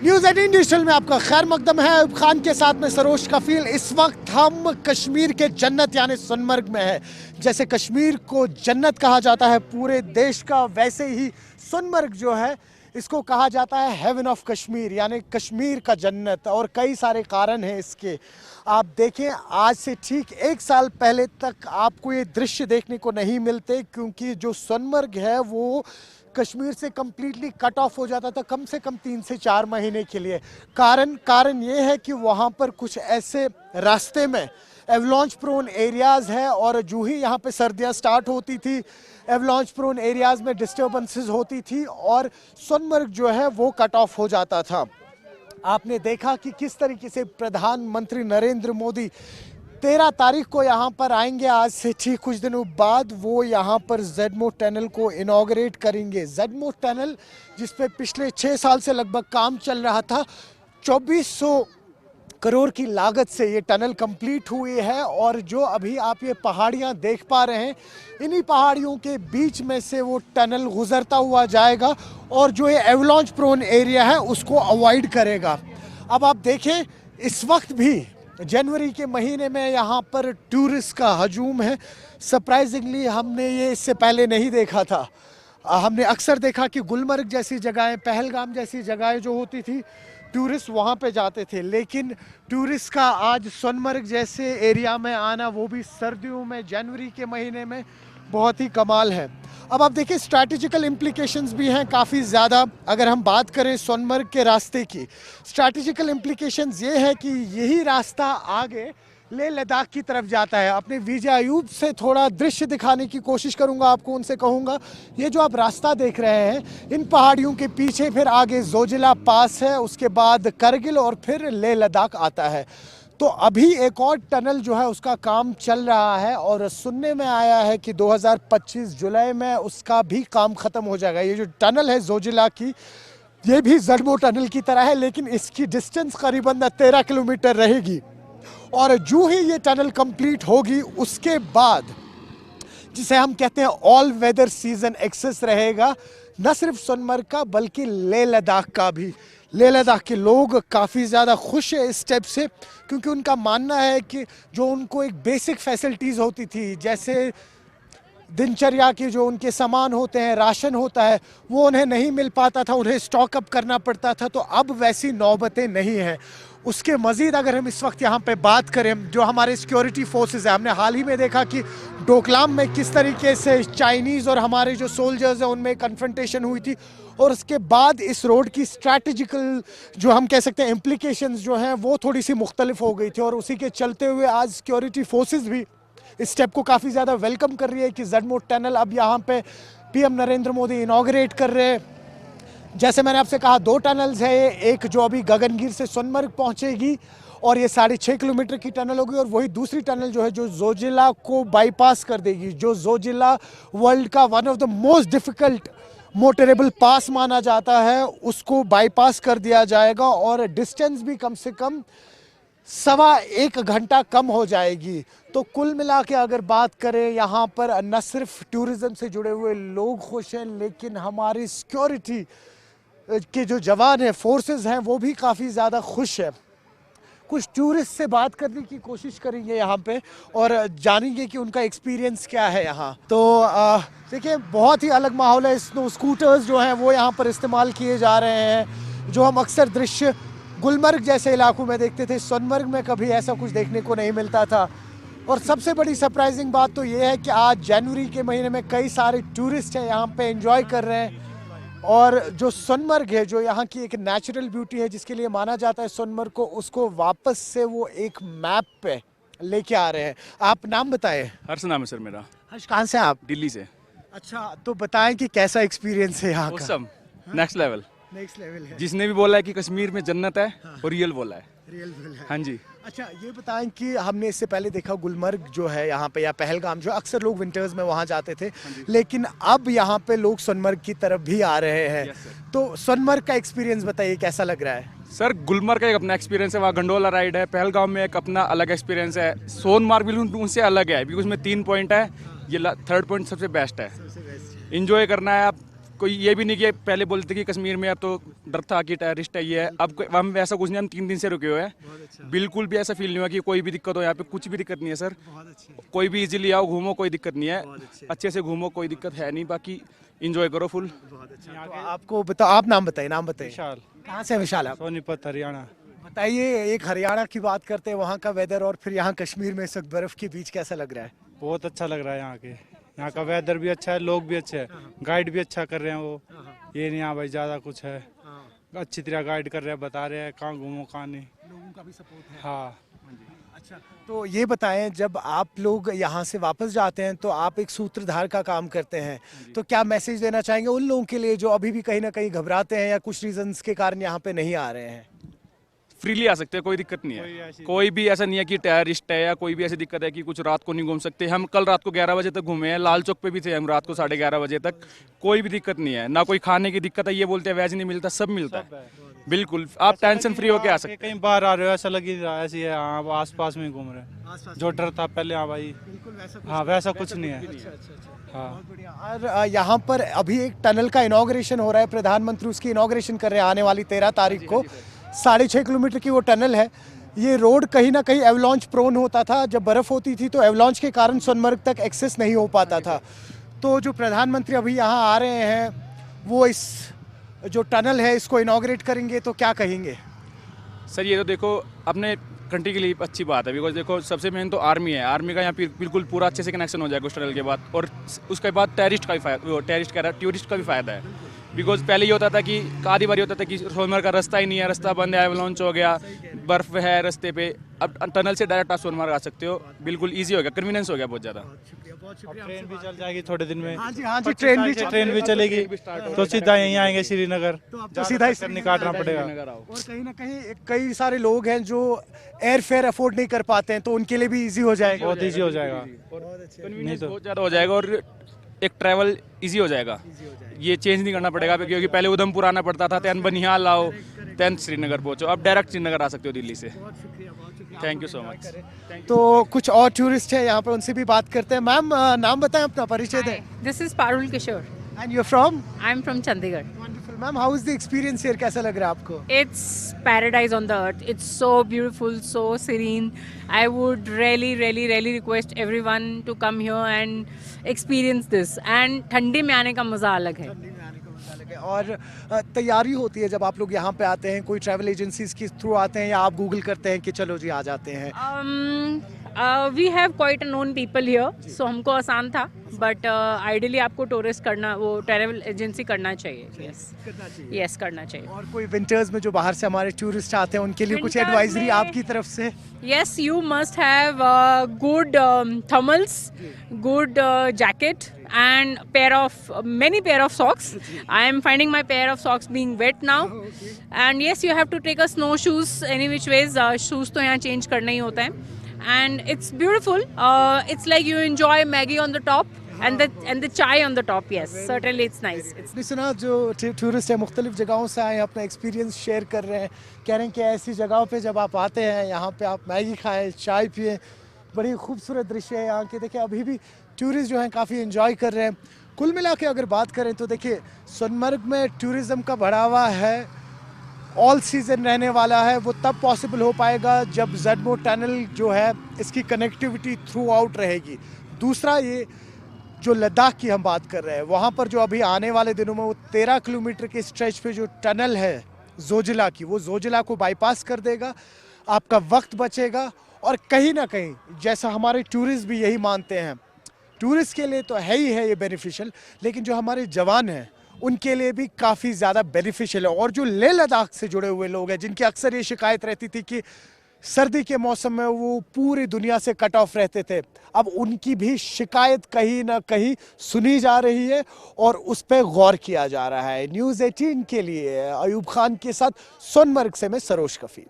News 18 digital में आपका खैर मकदम है। अयूब खान के साथ में सरोज कफील। इस वक्त हम कश्मीर के जन्नत यानी सोनमर्ग में है। जैसे कश्मीर को जन्नत कहा जाता है पूरे देश का, वैसे ही सोनमर्ग जो है इसको कहा जाता है हेवन ऑफ कश्मीर यानी कश्मीर का जन्नत। और कई सारे कारण हैं इसके। आप देखें, आज से ठीक 1 साल पहले तक आपको ये दृश्य देखने को नहीं मिलते, क्योंकि जो सोनमर्ग है वो कश्मीर से कम्प्लीटली कट ऑफ हो जाता था कम से कम 3 से 4 महीने के लिए। कारण ये है कि वहाँ पर कुछ ऐसे रास्ते में एवलॉन्च प्रोन एरियाज़ है, और जो ही यहाँ पे सर्दियाँ स्टार्ट होती थी एवलॉन्च प्रोन एरियाज़ में डिस्टर्बेंसेस होती थी और सोनमर्ग जो है वो कट ऑफ हो जाता था। आपने देखा कि किस तरीके से प्रधानमंत्री नरेंद्र मोदी 13 तारीख को यहाँ पर आएंगे। आज से ठीक कुछ दिनों बाद वो यहाँ पर ज़ेडमो टनल को इनॉग्रेट करेंगे। ज़ेडमो टनल जिस पे पिछले 6 साल से लगभग काम चल रहा था, 2400 करोड़ की लागत से ये टनल कंप्लीट हुई है। और जो अभी आप ये पहाड़ियाँ देख पा रहे हैं, इन्हीं पहाड़ियों के बीच में से वो टनल गुजरता हुआ जाएगा और जो ये एवलॉन्च प्रोन एरिया है उसको अवॉइड करेगा। अब आप देखें, इस वक्त भी जनवरी के महीने में यहाँ पर टूरिस्ट का हजूम है। सरप्राइजिंगली हमने ये इससे पहले नहीं देखा था। हमने अक्सर देखा कि गुलमर्ग जैसी जगहें, पहलगाम जैसी जगहें जो होती थी, टूरिस्ट वहाँ पे जाते थे, लेकिन टूरिस्ट का आज सोनमर्ग जैसे एरिया में आना, वो भी सर्दियों में जनवरी के महीने में, बहुत ही कमाल है। अब आप देखिए, स्ट्रैटेजिकल इम्प्लीकेशंस भी हैं काफ़ी ज़्यादा। अगर हम बात करें सोनमर्ग के रास्ते की, स्ट्रैटेजिकल इम्प्लीकेशंस ये है कि यही रास्ता आगे लेह लद्दाख की तरफ जाता है। अपने विजय अयूब से थोड़ा दृश्य दिखाने की कोशिश करूंगा आपको। उनसे कहूंगा, ये जो आप रास्ता देख रहे हैं, इन पहाड़ियों के पीछे फिर आगे जोजिला पास है, उसके बाद करगिल और फिर लेह लद्दाख आता है। तो अभी एक और टनल जो है उसका काम चल रहा है और सुनने में आया है कि 2025 जुलाई में उसका भी काम ख़त्म हो जाएगा। ये जो टनल है जोजिला की, ये भी ज़ेडमो टनल की तरह है, लेकिन इसकी डिस्टेंस करीबन 13 किलोमीटर रहेगी। और जो ही ये टनल कंप्लीट होगी उसके बाद, जिसे हम कहते हैं ऑल वेदर सीजन एक्सेस रहेगा, न सिर्फ सोनमर्ग का बल्कि लेह लद्दाख का भी। लेह लद्दाख के लोग काफ़ी ज़्यादा खुश है इस स्टेप से, क्योंकि उनका मानना है कि जो उनको एक बेसिक फैसिलिटीज़ होती थी, जैसे दिनचर्या के जो उनके सामान होते हैं, राशन होता है, वो उन्हें नहीं मिल पाता था, उन्हें स्टॉक अप करना पड़ता था। तो अब वैसी नौबतें नहीं हैं। उसके मज़ीद अगर हम इस वक्त यहाँ पे बात करें, जो हमारे सिक्योरिटी फोर्सेस हैं, हमने हाल ही में देखा कि डोकलाम में किस तरीके से चाइनीज़ और हमारे जो सोल्जर्स हैं उनमें कन्फ्रंटेशन हुई थी। और उसके बाद इस रोड की स्ट्रैटेजिकल जो हम कह सकते हैं इम्प्लीकेशंस जो हैं वो थोड़ी सी मुख्तलिफ हो गई थी। और उसी के चलते हुए आज सिक्योरिटी फोर्सेस भी इस स्टेप को काफ़ी ज़्यादा वेलकम कर रही है कि ज़ेडमो टनल अब यहाँ पे पीएम नरेंद्र मोदी इनॉग्रेट कर रहे हैं। जैसे मैंने आपसे कहा, 2 टनल्स है, एक जो अभी गगनगिर से सोनमर्ग पहुँचेगी और ये 6.5 किलोमीटर की टनल होगी, और वही दूसरी टनल जो है जो जोजिला को बाईपास कर देगी। जो जोजिला वर्ल्ड का one of the most difficult motorable pass माना जाता है, उसको बाईपास कर दिया जाएगा और डिस्टेंस भी कम से कम 1.25 घंटा कम हो जाएगी। तो कुल मिला के अगर बात करें, यहाँ पर न सिर्फ टूरिज़्म से जुड़े हुए लोग खुश हैं, लेकिन हमारी सिक्योरिटी के जो जवान हैं, फोर्सेस हैं, वो भी काफ़ी ज़्यादा खुश है। कुछ टूरिस्ट से बात करने की कोशिश करेंगे यहाँ पे और जानेंगे कि उनका एक्सपीरियंस क्या है यहाँ। तो देखिए, बहुत ही अलग माहौल है। स्नो स्कूटर्स जो हैं वो यहाँ पर इस्तेमाल किए जा रहे हैं, जो हम अक्सर दृश्य गुलमर्ग जैसे इलाकों में देखते थे। सोनमर्ग में कभी ऐसा कुछ देखने को नहीं मिलता था। और सबसे बड़ी सरप्राइजिंग बात तो ये है कि आज जनवरी के महीने में कई सारे टूरिस्ट हैं यहाँ पे एंजॉय कर रहे हैं। और जो सोनमर्ग है, जो यहाँ की एक नेचुरल ब्यूटी है, जिसके लिए माना जाता है सोनमर्ग को, उसको वापस से वो एक मैप पे लेके आ रहे हैं। आप नाम बताएं। हर्ष नाम है सर मेरा। हर्ष, कहाँ से आप? दिल्ली से। अच्छा, तो बताएं कि कैसा एक्सपीरियंस है यहाँ का? Awesome, next level. Next level है। जिसने भी बोला है कि कश्मीर में जन्नत है, वो रियल बोला है। रियल है। हाँ जी। अच्छा, ये बताएं कि हमने इससे पहले देखा गुलमर्ग जो है यहाँ पे, या पहलगाम जो अक्सर लोग विंटर्स में वहाँ जाते थे, लेकिन अब यहाँ पे लोग सोनमर्ग की तरफ भी आ रहे हैं। तो सोनमर्ग का एक्सपीरियंस बताइए, कैसा लग रहा है? सर, गुलमर्ग का एक अपना एक्सपीरियंस है, वहाँ गंडोला राइड है। पहलगाम में एक अपना अलग एक्सपीरियंस है। सोनमार्ग बिल्कुल उनसे अलग है, क्योंकि उसमें 3 पॉइंट है। ये 3rd पॉइंट सबसे बेस्ट है। इंजॉय करना है आप, कोई ये भी नहीं कि पहले बोलते कि कश्मीर में अब तो डर था कि टेररिस्ट है ये है, अब हम वैसा कुछ नहीं, हम 3 दिन से रुके हुए हैं, बिल्कुल भी ऐसा फील नहीं हुआ कि कोई भी दिक्कत हो, यहाँ पे कुछ भी दिक्कत नहीं है सर, कोई भी इजीली आओ घूमो, कोई दिक्कत नहीं है, अच्छे से घूमो, कोई दिक्कत है नहीं, बाकी इंजॉय करो फुल। तो आपको बताओ, आप नाम बताइए, नाम बताइए। विशाल, कहाँ से हैं विशाल आप? सोनीपत, हरियाणा। बताइए, एक हरियाणा की बात करते हैं, वहाँ का वेदर और फिर यहाँ कश्मीर में इस वक्त बर्फ के बीच कैसा लग रहा है? बहुत अच्छा लग रहा है यहाँ के, यहाँ का वेदर भी अच्छा है, लोग भी अच्छे हैं, गाइड भी अच्छा कर रहे हैं वो, ये नहीं हाँ भाई ज़्यादा कुछ है, अच्छी तरह गाइड कर रहे हैं, बता रहे हैं कहाँ घूमो कहाँ नहीं। लोगों का भी सपोर्ट है। हाँ। अच्छा, तो ये बताएं, जब आप लोग यहाँ से वापस जाते हैं तो आप एक सूत्रधार का काम करते हैं, तो क्या मैसेज देना चाहेंगे उन लोगों के लिए जो अभी भी कहीं ना कहीं घबराते हैं या कुछ रीजंस के कारण यहाँ पे नहीं आ रहे हैं? फ्रीली आ सकते हैं, कोई दिक्कत नहीं है, कोई भी ऐसा नहीं है कि टेररिस्ट है या कोई भी ऐसी दिक्कत है कि कुछ रात को नहीं घूम सकते। हम कल रात को 11 बजे तक घूमे हैं, लाल चौक पे भी थे हम रात को 11:30 बजे तक, कोई भी दिक्कत नहीं है, ना कोई खाने की दिक्कत है, ये बोलते हैं वेज नहीं मिलता, सब मिलता है, बिल्कुल आप टेंशन फ्री होके आ सकते हैं। कहीं बाहर आ रहे हो ऐसा लग ही रहा है, ऐसी है हाँ, आस पास में ही घूम रहे हैं, जो डर था पहले हाँ भाई, हाँ वैसा कुछ नहीं है। हाँ बहुत बढ़िया। और यहाँ पर अभी एक टनल का इनॉग्रेशन हो रहा है, प्रधानमंत्री उसकी इनॉग्रेशन कर रहे हैं आने वाली 13 तारीख को। 6.5 किलोमीटर की वो टनल है। ये रोड कहीं ना कहीं एवलॉन्च प्रोन होता था, जब बर्फ़ होती थी तो एवलॉन्च के कारण सोनमर्ग तक एक्सेस नहीं हो पाता था। तो जो प्रधानमंत्री अभी यहाँ आ रहे हैं वो इस जो टनल है इसको इनॉग्रेट करेंगे, तो क्या कहेंगे? सर ये तो देखो अपने कंट्री के लिए अच्छी बात है, बिकॉज देखो सबसे मेन तो आर्मी है, आर्मी का यहाँ पे बिल्कुल पूरा अच्छे से कनेक्शन हो जाएगा उस टनल के बाद, और उसके बाद टूरिस्ट का भी फायदा, टूरिस्ट का भी फायदा है। बिकॉज पहले ये होता था कि आधी बारी होता था कि सोनमर्ग का रास्ता ही नहीं है, रास्ता बंद है, एवलॉन्च हो गया, बर्फ है रास्ते पे, अब टनल से डायरेक्ट आप सोनमर्ग आ सकते हो, बिल्कुल ईजी हो गया, कन्वीनियंस हो गया बहुत ज़्यादा। ट्रेन भी चल जाएगी थोड़े दिन में। हाँ जी, ट्रेन भी चलेगी तो सीधा यहीं आएंगे श्रीनगर, तो सीधा ही नहीं काटना पड़ेगा। और कहीं ना कहीं कई सारे लोग हैं जो एयर फेयर अफोर्ड नहीं कर पाते हैं, तो उनके लिए भी इजी हो जाएगा। बहुत ईजी हो जाएगा, कन्वीनियंस बहुत ज़्यादा हो जाएगा और एक ट्रैवल इजी हो जाएगा, ये चेंज नहीं करना पड़ेगा, क्योंकि पहले उधमपुर आना पड़ता था, दैन बनिहाल आओ, दैन श्रीनगर पहुँचो, अब डायरेक्ट श्रीनगर आ सकते हो दिल्ली से। Thank you so much. तो कुछ और टूरिस्ट है यहाँ पर, उनसे भी बात करते हैं। मैम नाम बताएं, अपना परिचय दें। This is Parul Kishore. And you from? I'm from Chandigarh. Wonderful ma'am, how is the experience here, कैसा लग रहा है आपको? It's paradise on the earth. It's so beautiful, so serene. I would really, really, really request everyone to come here and experience this. And ठंडी में आने का मज़ा अलग है। और तैयारी होती है जब आप लोग यहाँ पे आते हैं, कोई ट्रैवल एजेंसीज के थ्रू आते हैं या आप गूगल करते हैं कि चलो जी आ जाते हैं? We have quite a known people here, so हमको आसान था, but ideally आपको टूरिस्ट करना, वो ट्रैवल एजेंसी करना चाहिए। Yes, करना चाहिए। और कोई विंटर्स में जो बाहर से हमारे टूरिस्ट आते हैं उनके लिए कुछ Winters एडवाइजरी में- आपकी तरफ से? Yes, you must have good thermals, good jacket, and many pair of socks. I am finding my pair of socks being wet now. And yes, you have to take a snowshoes any which ways. Shoes तो यहाँ change करना ही होता है. And it's beautiful. It's like you enjoy Maggie on the top and the chai on the top. Yes, certainly it's nice. आपने सुना जो tourist है मुख्तलिफ जगहों से आए हैं, अपना एक्सपीरियंस शेयर कर रहे हैं, कह रहे हैं कि ऐसी जगहों पे जब आप आते हैं यहाँ पे आप मैगी खाएं, चाय पिए, बड़ी खूबसूरत दृश्य है यहाँ के। देखिए अभी भी टूरिस्ट जो हैं काफ़ी एंजॉय कर रहे हैं। कुल मिला के अगर बात करें तो देखिए सोनमर्ग में टूरिज़्म का बढ़ावा है, ऑल सीज़न रहने वाला है। वो तब पॉसिबल हो पाएगा जब ज़डमो टनल जो है इसकी कनेक्टिविटी थ्रू आउट रहेगी। दूसरा ये जो लद्दाख की हम बात कर रहे हैं, वहाँ पर जो अभी आने वाले दिनों में वो 13 किलोमीटर के स्ट्रेच पे जो टनल है जोजिला की, वो जोजिला को बाईपास कर देगा, आपका वक्त बचेगा। और कहीं ना कहीं जैसा हमारे टूरिस्ट भी यही मानते हैं, टूरिस्ट के लिए तो है ही है ये बेनिफिशियल, लेकिन जो हमारे जवान हैं उनके लिए भी काफ़ी ज़्यादा बेनिफिशियल है। और जो लेह लद्दाख से जुड़े हुए लोग हैं जिनकी अक्सर ये शिकायत रहती थी कि सर्दी के मौसम में वो पूरी दुनिया से कट ऑफ रहते थे, अब उनकी भी शिकायत कहीं ना कहीं सुनी जा रही है और उस पर गौर किया जा रहा है। न्यूज़ 18 के लिए अयूब खान के साथ सोनमर्ग से मैं सरोज कफील।